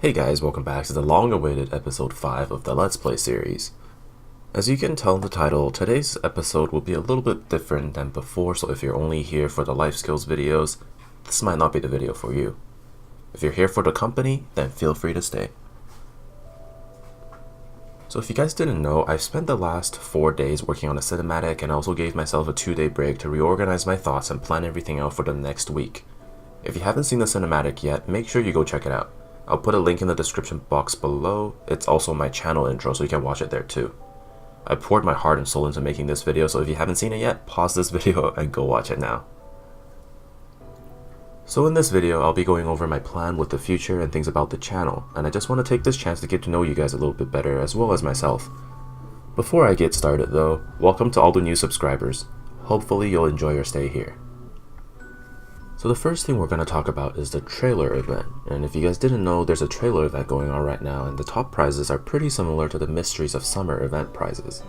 Hey guys, welcome back to the long-awaited episode 5 of the Let's Play series. As you can tell in the title, today's episode will be a little bit different than before, so if you're only here for the life skills videos, this might not be the video for you. If you're here for the company, then feel free to stay. So if you guys didn't know, I've spent the last 4 days working on a cinematic and I also gave myself a 2-day break to reorganize my thoughts and plan everything out for the next week. If you haven't seen the cinematic yet, make sure you go check it out. I'll put a link in the description box below. It's also my channel intro, so you can watch it there too. I poured my heart and soul into making this video, so if you haven't seen it yet, pause this video and go watch it now. So in this video, I'll be going over my plan with the future and things about the channel, and I just want to take this chance to get to know you guys a little bit better as well as myself. Before I get started though, welcome to all the new subscribers. Hopefully you'll enjoy your stay here. So the first thing we're going to talk about is the trailer event, and if you guys didn't know, there's a trailer event going on right now and the top prizes are pretty similar to the Mysteries of Summer event prizes.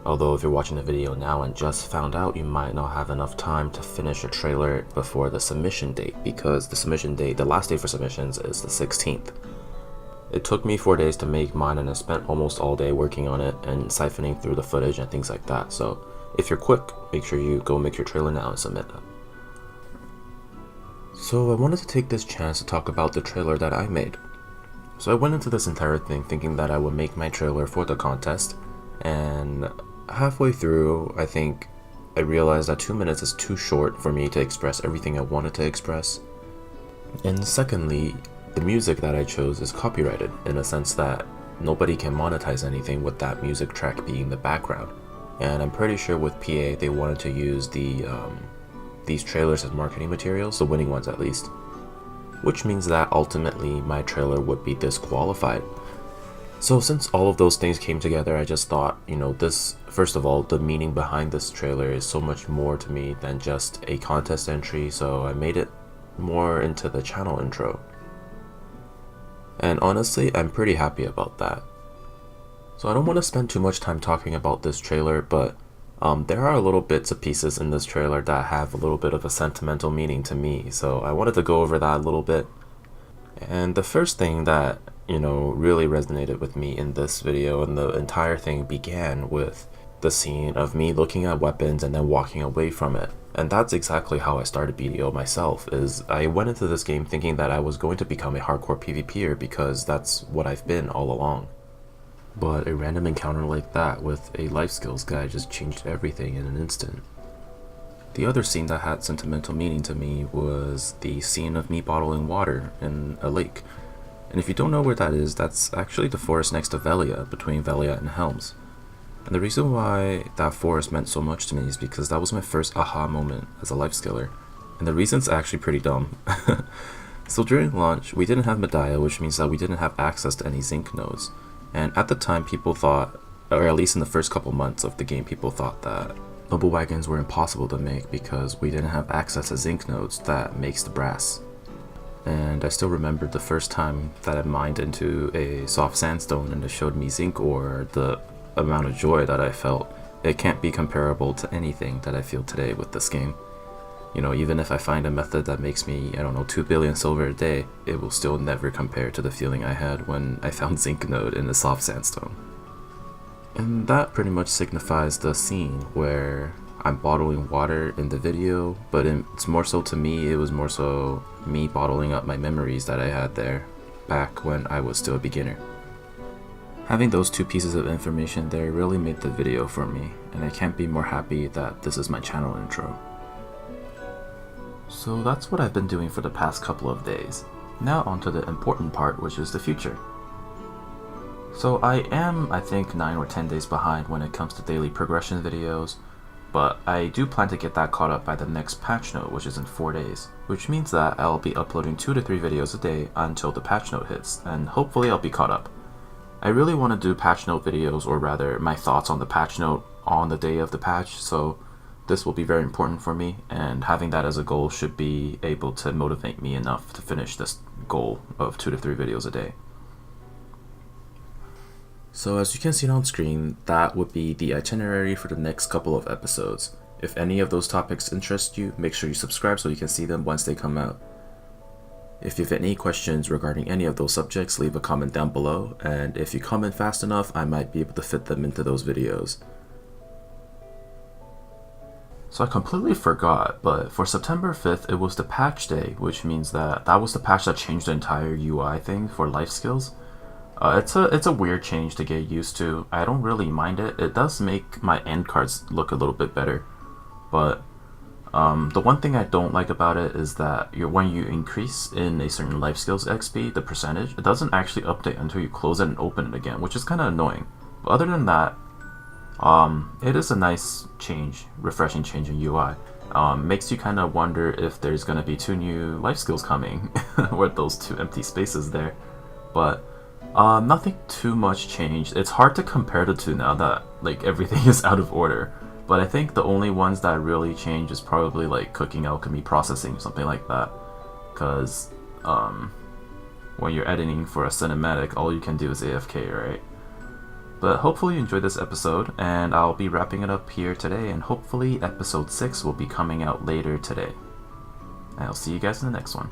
Although if you're watching the video now and just found out, you might not have enough time to finish a trailer before the submission date, because the submission date, the last day for submissions is the 16th. It took me 4 days to make mine and I spent almost all day working on it and siphoning through the footage and things like that, so if you're quick, make sure you go make your trailer now and submit it. So I wanted to take this chance to talk about the trailer that I made. So I went into this entire thing thinking that I would make my trailer for the contest, and halfway through I think I realized that 2 minutes is too short for me to express everything I wanted to express. And secondly, the music that I chose is copyrighted in a sense that nobody can monetize anything with that music track being the background. And I'm pretty sure with PA they wanted to use these trailers as marketing materials, the winning ones at least, which means that ultimately my trailer would be disqualified. So since all of those things came together, I just thought, this, first of all, the meaning behind this trailer is so much more to me than just a contest entry, so I made it more into the channel intro. And honestly, I'm pretty happy about that. So I don't want to spend too much time talking about this trailer, but there are little bits and pieces in this trailer that have a little bit of a sentimental meaning to me, so I wanted to go over that a little bit. And the first thing that, really resonated with me in this video, and the entire thing began with the scene of me looking at weapons and then walking away from it. And that's exactly how I started BDO myself, is I went into this game thinking that I was going to become a hardcore PvPer because that's what I've been all along. But a random encounter like that with a life skills guy just changed everything in an instant. The other scene that had sentimental meaning to me was the scene of me bottling water in a lake. And if you don't know where that is, that's actually the forest next to Velia, between Velia and Helms. And the reason why that forest meant so much to me is because that was my first aha moment as a life skiller. And the reason's actually pretty dumb. So during launch, we didn't have Medaya, which means that we didn't have access to any zinc nodes. And at the time people thought, or at least in the first couple months of the game, people thought that noble wagons were impossible to make because we didn't have access to zinc nodes that makes the brass. And I still remember the first time that I mined into a soft sandstone and it showed me zinc ore, the amount of joy that I felt. It can't be comparable to anything that I feel today with this game. Even if I find a method that makes me, 2 billion silver a day, it will still never compare to the feeling I had when I found zinc node in the soft sandstone. And that pretty much signifies the scene where I'm bottling water in the video, but it's more so to me, it was more so me bottling up my memories that I had there back when I was still a beginner. Having those two pieces of information there really made the video for me, and I can't be more happy that this is my channel intro. So that's what I've been doing for the past couple of days. Now onto the important part, which is the future. So I am, I think, 9 or 10 days behind when it comes to daily progression videos, but I do plan to get that caught up by the next patch note, which is in 4 days, which means that I'll be uploading 2 to 3 videos a day until the patch note hits, and hopefully I'll be caught up. I really want to do patch note videos, or rather my thoughts on the patch note on the day of the patch, so this will be very important for me, and having that as a goal should be able to motivate me enough to finish this goal of 2 to 3 videos a day. So as you can see on screen, that would be the itinerary for the next couple of episodes. If any of those topics interest you, make sure you subscribe so you can see them once they come out. If you have any questions regarding any of those subjects, leave a comment down below, and if you comment fast enough, I might be able to fit them into those videos. So I completely forgot, but for September 5th, it was the patch day, which means that was the patch that changed the entire UI thing for life skills. It's a weird change to get used to. I don't really mind it. It does make my end cards look a little bit better, but the one thing I don't like about it is that when you increase in a certain life skills XP, the percentage, it doesn't actually update until you close it and open it again, which is kind of annoying. But other than that, it is a nice change, refreshing change in UI. Makes you kind of wonder if there's going to be 2 new life skills coming with those 2 empty spaces there. But nothing too much changed. It's hard to compare the 2 now that like everything is out of order. But I think the only ones that really change is probably like cooking, alchemy, processing, something like that. Because when you're editing for a cinematic, all you can do is AFK, right? But hopefully you enjoyed this episode, and I'll be wrapping it up here today, and hopefully episode 6 will be coming out later today. And I'll see you guys in the next one.